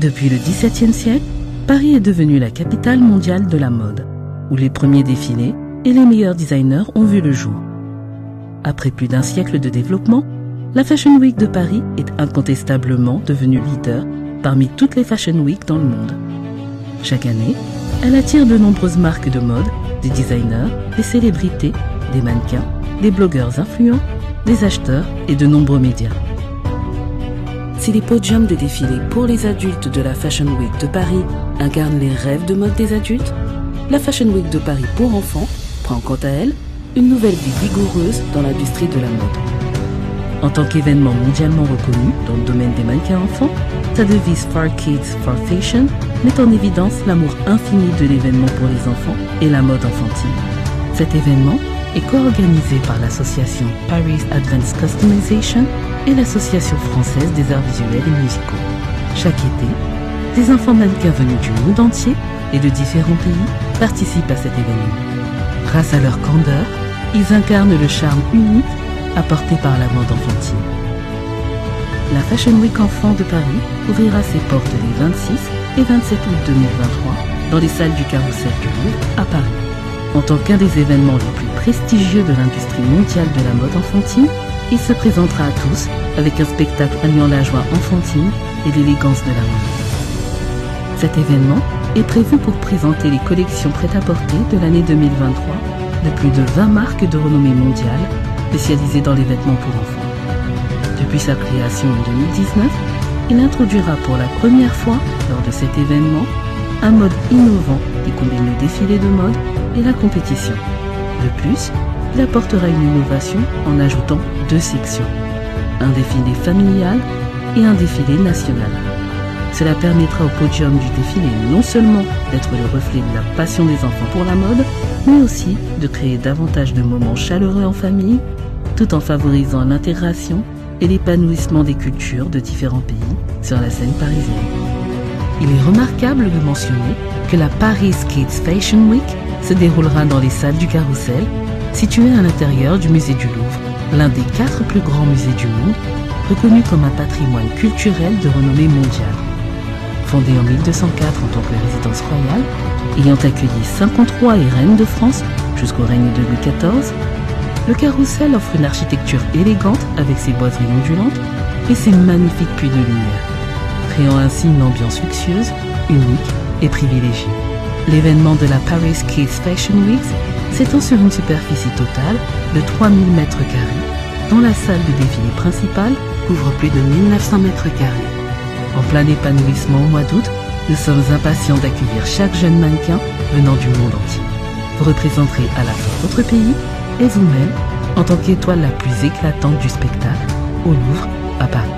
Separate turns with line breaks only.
Depuis le XVIIe siècle, Paris est devenue la capitale mondiale de la mode, où les premiers défilés et les meilleurs designers ont vu le jour. Après plus d'un siècle de développement, la Fashion Week de Paris est incontestablement devenue leader parmi toutes les Fashion Week dans le monde. Chaque année, elle attire de nombreuses marques de mode, des designers, des célébrités, des mannequins, des blogueurs influents, des acheteurs et de nombreux médias. Si les podiums des défilés pour les adultes de la Fashion Week de Paris incarnent les rêves de mode des adultes, la Fashion Week de Paris pour enfants prend quant à elle une nouvelle vie vigoureuse dans l'industrie de la mode. En tant qu'événement mondialement reconnu dans le domaine des mannequins enfants, sa devise For Kids, For Fashion met en évidence l'amour infini de l'événement pour les enfants et la mode enfantine. Cet événement est co-organisé par l'association Paris Advanced Customization et l'association française des arts visuels et musicaux. Chaque été, des enfants mannequins venus du monde entier et de différents pays participent à cet événement. Grâce à leur candeur, ils incarnent le charme unique apporté par la mode enfantine. La Fashion Week Enfant de Paris ouvrira ses portes les 26 et 27 août 2023 dans les salles du Carrousel du Louvre à Paris. En tant qu'un des événements les plus prestigieux de l'industrie mondiale de la mode enfantine, il se présentera à tous avec un spectacle alliant la joie enfantine et l'élégance de la mode. Cet événement est prévu pour présenter les collections prêt-à-porter de l'année 2023 de plus de 20 marques de renommée mondiale spécialisées dans les vêtements pour enfants. Depuis sa création en 2019, il introduira pour la première fois lors de cet événement un mode innovant qui combine le défilé de mode et la compétition. De plus, il apportera une innovation en ajoutant 2 sections, un défilé familial et un défilé national. Cela permettra au podium du défilé non seulement d'être le reflet de la passion des enfants pour la mode, mais aussi de créer davantage de moments chaleureux en famille, tout en favorisant l'intégration et l'épanouissement des cultures de différents pays sur la scène parisienne. Il est remarquable de mentionner que la Paris Kids Fashion Week se déroulera dans les salles du Carrousel, situées à l'intérieur du musée du Louvre, l'un des 4 plus grands musées du monde, reconnu comme un patrimoine culturel de renommée mondiale. Fondé en 1204 en tant que résidence royale, ayant accueilli 50 rois et reines de France jusqu'au règne de Louis XIV, le Carrousel offre une architecture élégante avec ses boiseries ondulantes et ses magnifiques puits de lumière, créant ainsi une ambiance luxueuse, unique et privilégiée. L'événement de la Paris Kids Fashion Week s'étend sur une superficie totale de 3000 m², dont la salle de défilé principale couvre plus de 1900 m². En plein épanouissement au mois d'août, nous sommes impatients d'accueillir chaque jeune mannequin venant du monde entier. Vous représenterez à la fois votre pays et vous-même en tant qu'étoile la plus éclatante du spectacle au Louvre à Paris.